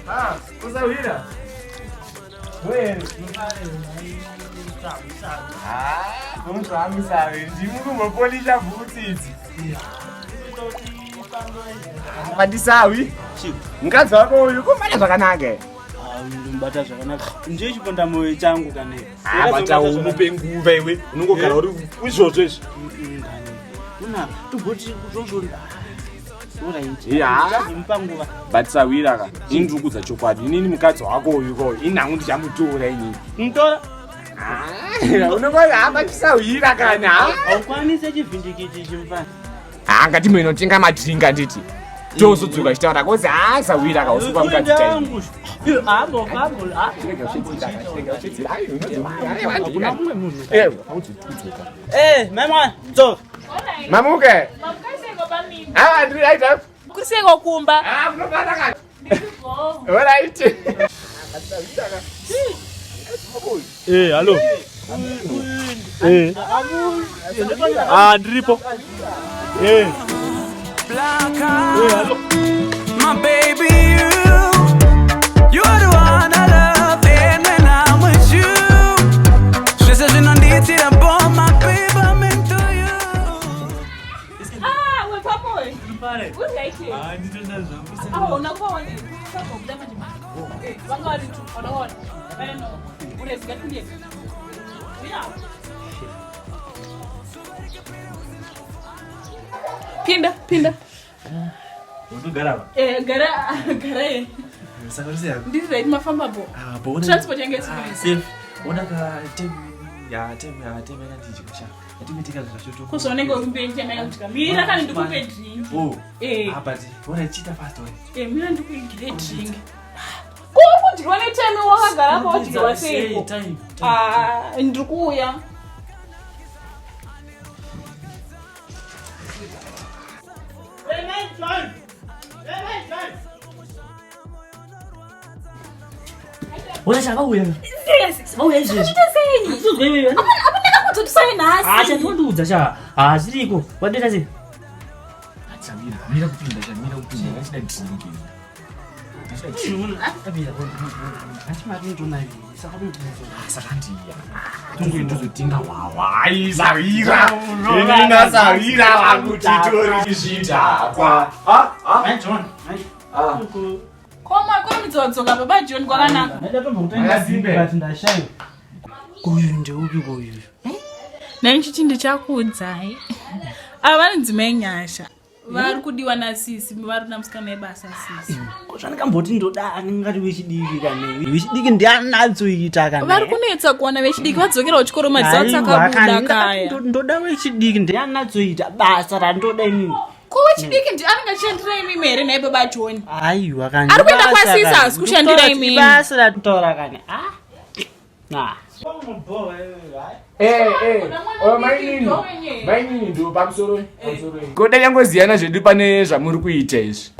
Ah, kusawira. Wewe, unzvamisave ndimukumupolisha bhutsi idzi. Pandisawi mukadzi wako uyu kumbata zvakanaka. Mbata zvakanaka. Ndiye chiponda moyo changu kane. Bata umupe nguva iwe unongogara uri izvozvo izvi. Una tugoti kuzvozvonda. Impanguva batisawira ka indrukudza chokwadi inini mukadzi wako uyu inhangu ndichamutora inini mutora unongozahamba tisawira kana haukwanise chivhindikiti chimufana ngatimenotenga madhiringa nditi tozodzoka chitaura kozi sawira ka usupa mukadzi taii mamuke kuseko kumba hallo ndiripo hallo my baby you are the one I love and when I'm with you just as in nditira bomb my baby I'm into you we pamoja pale unaike nditenda zangu unakuwa wani sako kudama jima wanga wali tu wanaona beno unaweza kuja pinda udugara gara sakarisia ndiri right mafamba bo bona transport yangu safe onaka tem ya ndijikasha atimetika zvachotoko kuzonenge ukumbe tema yakutika mira kana ndikupe drink but bona chita fast way mira ndikuigire drink ko kudirwa netime wakagara ko kudirwa seiko ndikuya unachaka uya ndikuudza cha zviriko wadeta sei mira kupinda achida dhingi sakandiya ndozodinga wawaisavira vakutitori zvidhakwa koma kwemidzodzonga baba John kwakanaka uyu ndeupi uyu nainchiti ndichakuudzai ava vanondzimai nyasha vari kudiwa nasisi vari namusikana webasa sisi zvandikamboti ndodani ngati wechidiki kane wechidiki ndianatsoita kane vari kunetsa kuona vechidiki vadzokera kuchikoro madzatsi akabuda kaya ndoda wechidiki ndianatsoita basa randoda inini ko wechidiki anenge achishandira imi here naye baba John aiwa kani ari kuenda kwasisi asi kushandira imini basa ratotaura kane mainini ndo pamusoro koda nyangoziyana zvedu pane zvamuri kuita izvi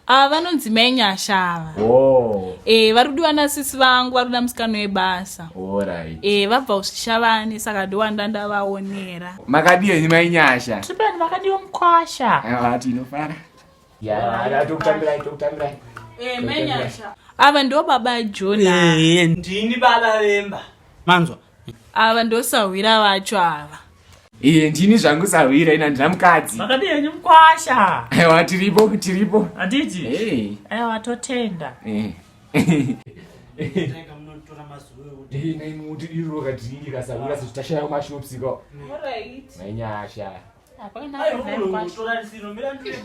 ava vanonzi mai nyasha ava vari kudiwa nasisi vangu vari kuda musikano webasa vabva kusvishavani saka ndiwanda ndavaonera makadiyenyi mai nyasha tripani makadiwa mukwasha tinofara tokutambirai mai nyasha ava ndo baba John ndini baba vemba manzwa ava ndosahwira vacho ava ndini zvangu sahwira ina ndina mukadzi makadiyenyi mukwasha aiwa tiripo handiti aiwa totenda naimutidiroka dhiringi kasahwira sezvi tashaya mashopsiko mainyasha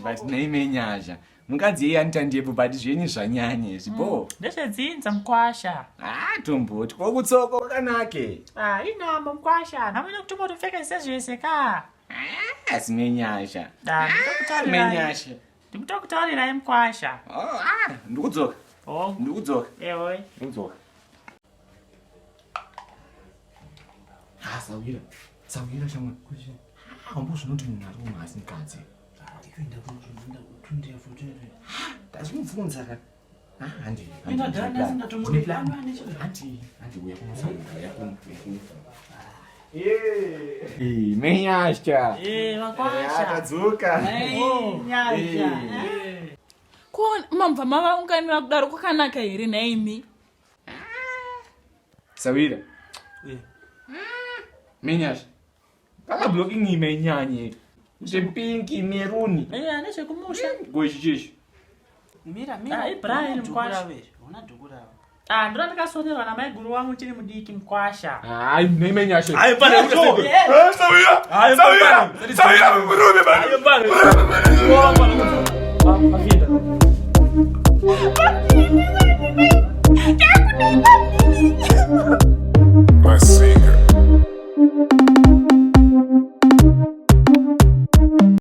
but naimenyasha mukadzi yeye anitandiepo but zvenyu zvanyanya izvi bo ndezvedzinza mukwasha tomboti kokutsoko kwakanake inamba mukwasha namwene kutombotopfeka sezvese ka asi menyasha menyasha ndikutokutaurirai mukwasha ndikudzoka ewe ndikudzoka sawira shamwe hambo zvinoti munhu ari kumhasi mukadzi ndazvimubvunza ka menyasha tadzoka Kuona mamba mavaunganira kudaro kwakanaka here naimi. Sawira. Menyasha. Kaka blocking imenyanye. Uje pinki meruni. Aneshe kumusha. Gochicheshi. Mira. Brian mkwasha. Unadhukura. Ndona ndakasonerwa namai guru wangu chiri mudiki mkwasha. Nemenyasha. Ayi pana uko. Sawira. Sawira murume bana. Ayo bana. Kwa bana. Afida.